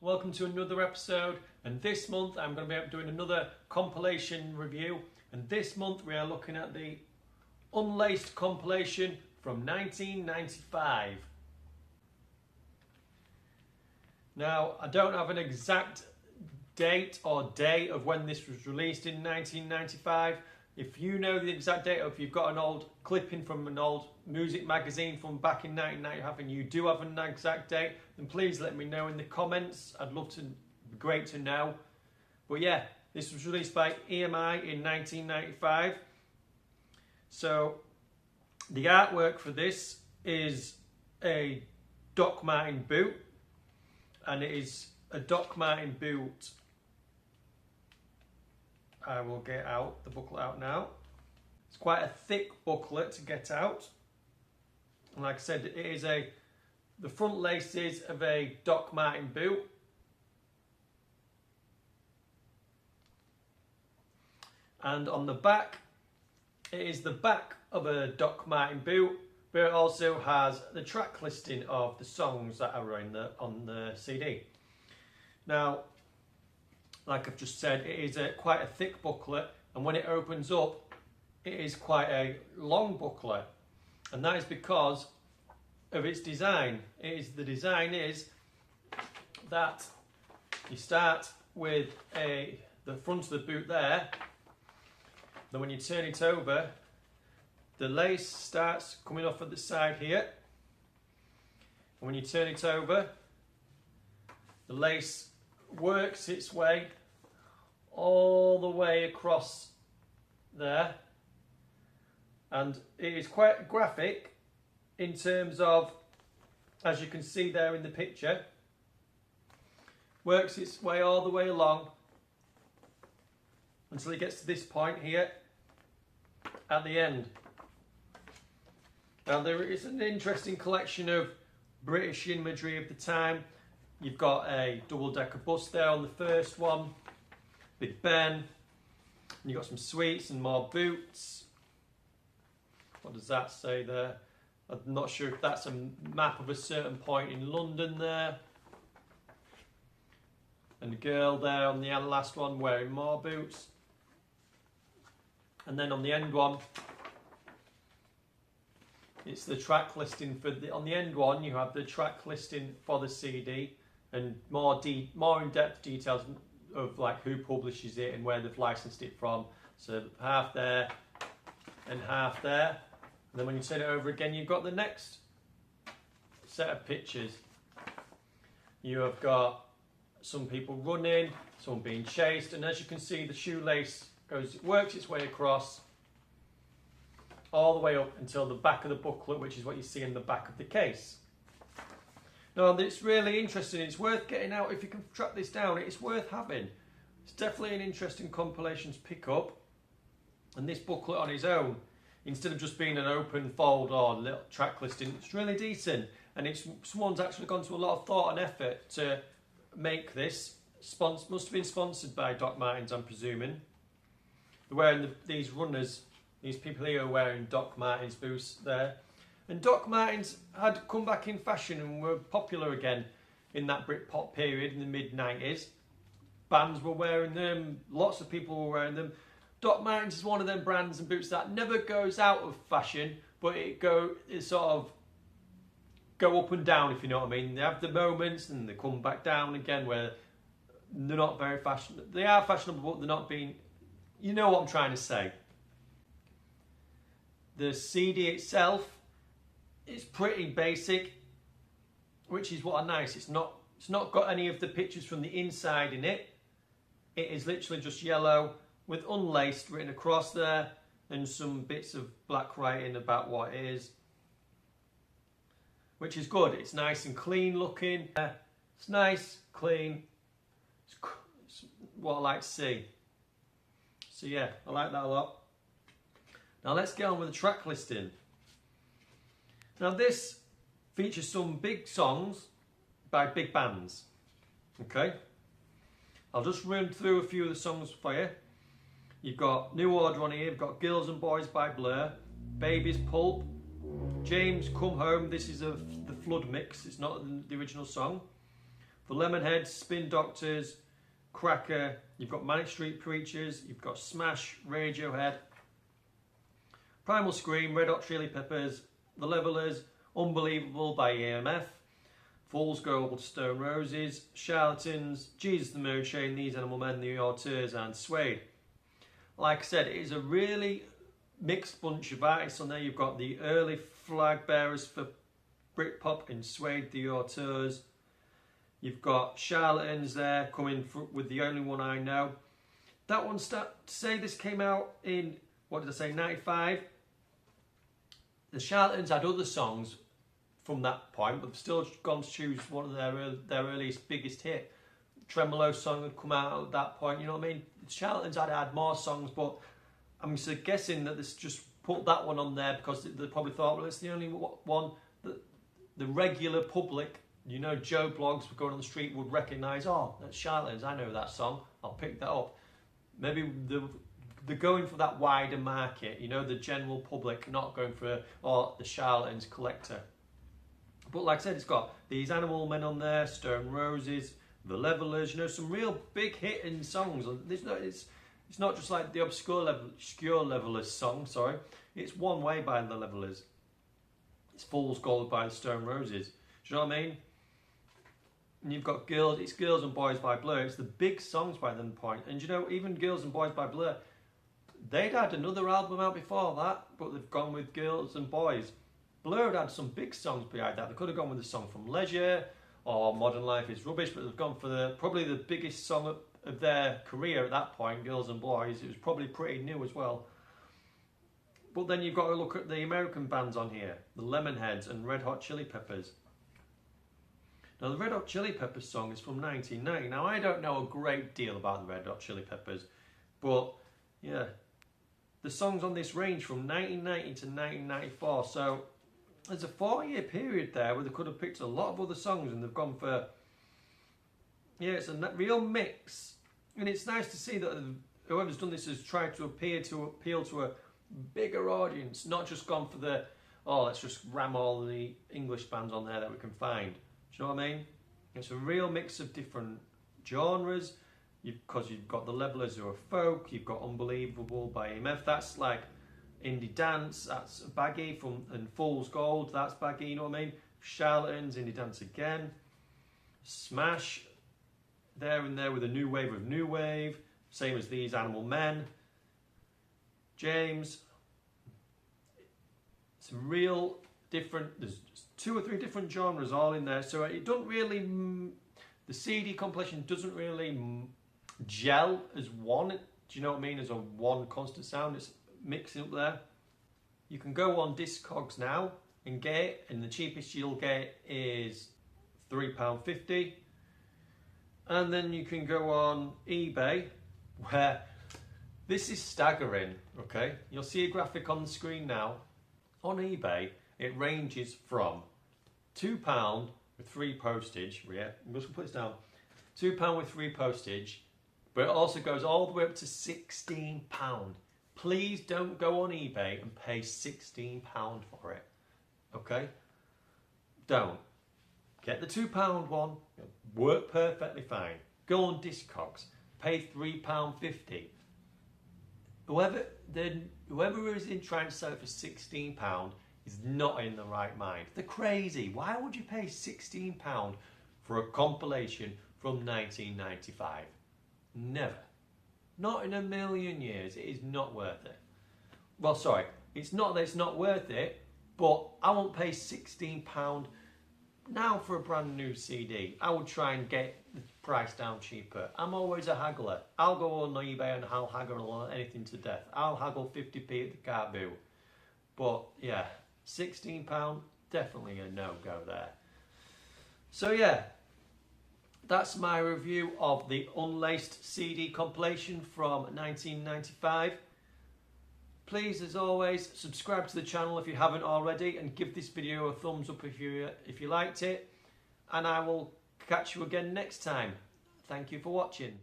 welcome to another episode, and this month I'm going to be doing another compilation review, and this month we are looking at the Unlaced compilation from 1995. Now, I don't have an exact date or day of when this was released in 1995. If you know the exact date, or if you've got an old clipping from an old music magazine from back in 1995 and you do have an exact date, then please let me know in the comments. I'd love to, be great to know. But yeah, this was released by EMI in 1995. So the artwork for this is a Doc Martin boot, and it is a Doc Martin boot. I will get out the booklet out now. It's quite a thick booklet to get out. And like I said, it is the front laces of a Doc Martin boot. And on the back, it is the back of a Doc Martin boot, but it also has the track listing of the songs that are on the CD. Now, like I've just said, it is quite a thick booklet, and when it opens up, it is quite a long booklet, and that is because of its design. The design is that you start with the front of the boot there, then when you turn it over, the lace starts coming off at the side here, and when you turn it over, the lace works its way all the way across there, and it is quite graphic in terms of, as you can see there in the picture, works its way all the way along until it gets to this point here at the end. Now, there is an interesting collection of British imagery of the time. You've got a double-decker bus there on the first one, Big Ben, and you've got some sweets and more boots. What does that say there? I'm not sure if that's a map of a certain point in London there. And the girl there on the last one wearing more boots. And then on the end one, it's the track listing on the end one, you have the track listing for the CD and more in-depth details of like who publishes it and where they've licensed it from. So half there and half there. And then when you turn it over again, you've got the next set of pictures. You have got some people running, some being chased, and as you can see, the shoelace works its way across all the way up until the back of the booklet, which is what you see in the back of the case. Now, it's really interesting. It's worth getting out. If you can track this down, it's worth having. It's definitely an interesting compilation to pick up. And this booklet on its own, instead of just being an open fold or little track listing, it's really decent. And someone's actually gone to a lot of thought and effort to make this. Must have been sponsored by Doc Martens, I'm presuming. They're wearing these runners. These people here are wearing Doc Martens boots there. And Doc Martens had come back in fashion and were popular again in that Britpop period in the mid-90s. Bands were wearing them, lots of people were wearing them. Doc Martens is one of them brands and boots that never goes out of fashion, but it sort of go up and down, if you know what I mean. They have the moments and they come back down again where they're not very fashionable. They are fashionable, but they're not being... You know what I'm trying to say. The CD itself is pretty basic, which is what I nice. It's not got any of the pictures from the inside in it. It is literally just yellow with Unlaced written across there and some bits of black writing about what it is, which is good. It's nice and clean looking. It's nice, clean. It's what I like to see. So yeah, I like that a lot. Now let's get on with the track listing. Now this features some big songs by big bands. Okay, I'll just run through a few of the songs for you. You've got New Order on here, you've got Girls and Boys by Blur, Baby's Pulp, James Come Home, this is the Flood mix, it's not the original song. The Lemonheads, Spin Doctors, Cracker, you've got Manic Street Preachers, you've got Smash, Radiohead, Primal Scream, Red Hot Chili Peppers, The Levellers, Unbelievable by EMF, Fool's Gold, Stone Roses, Charlatans, Jesus the Moonshine, These Animal Men, The Auteurs and Suede. Like I said, it is a really mixed bunch of artists on there. You've got the early flag bearers for Britpop in Suede, The Auteurs. You've got Charlatans there coming with The Only One I Know. That one, say this came out in, what did I say, 95? The Charlatans had other songs from that point, but they've still gone to choose one of their earliest, biggest hit. Tremolo song had come out at that point, you know what I mean? The Charlatans had more songs, but I'm guessing that this just put that one on there because they probably thought, well, it's the only one that the regular public, you know, Joe Blogs going on the street would recognise. Oh, that's Charlatans, I know that song, I'll pick that up. Maybe they're going for that wider market, you know, the general public, not going for the Charlatans collector. But like I said, it's got These Animal Men on there, Stone Roses, The Levellers, you know, some real big hitting songs. It's not just like the obscure Levellers song, sorry. It's One Way by The Levellers. It's Fool's Gold by the Stone Roses. Do you know what I mean? And you've got Girls and Boys by Blur. It's the big songs by them point. And you know, even Girls and Boys by Blur, they'd had another album out before that, but they've gone with Girls and Boys. Blur had some big songs behind that. They could have gone with a song from Leisure or Modern Life is Rubbish, but they've gone for probably the biggest song of their career at that point, Girls and Boys. It was probably pretty new as well. But then you've got to look at the American bands on here, the Lemonheads and Red Hot Chili Peppers. Now the Red Hot Chili Peppers song is from 1990. Now I don't know a great deal about the Red Hot Chili Peppers, but yeah, the songs on this range from 1990 to 1994. So there's a 4-year period there where they could have picked a lot of other songs and they've gone for, yeah, it's a real mix. And it's nice to see that whoever's done this has tried to appeal to a bigger audience, not just gone for the, let's just ram all the English bands on there that we can find. Do you know what I mean? It's a real mix of different genres, because you've got the Levellers who are folk, you've got Unbelievable by EMF, that's like indie dance, that's baggy, and Fool's Gold, that's baggy, you know what I mean? Charlatans, indie dance again. Smash, there and there with a new wave of new wave, same as These Animal Men. James, some real different, there's 2 or 3 different genres all in there, so it doesn't really, the CD compilation doesn't really gel as one, do you know what I mean, as a one constant sound. It's mixing up there. You can go on Discogs now and get it, and the cheapest you'll get is £3.50, and then you can go on eBay, where this is staggering. Okay, you'll see a graphic on the screen now. On eBay it ranges from £2 with free postage, yeah, I'm just going to put this down, £2 with free postage, but it also goes all the way up to £16. Please don't go on eBay and pay £16 for it, okay? Don't. Get the £2 one, it'll work perfectly fine. Go on Discogs, pay £3.50. Whoever is in trying to sell it for £16 is not in the right mind. They're crazy. Why would you pay £16 for a compilation from 1995? Never. Not in a million years. It is not worth it. Well, sorry, it's not that it's not worth it, but I won't pay £16 now for a brand new CD. I would try and get the price down cheaper. I'm always a haggler. I'll go on eBay and I'll haggle on anything to death. I'll haggle 50p at the car boo. But yeah, £16, definitely a no-go there. So yeah, that's my review of the Unlaced CD compilation from 1995. Please, as always, subscribe to the channel if you haven't already, and give this video a thumbs up if you liked it. And I will catch you again next time. Thank you for watching.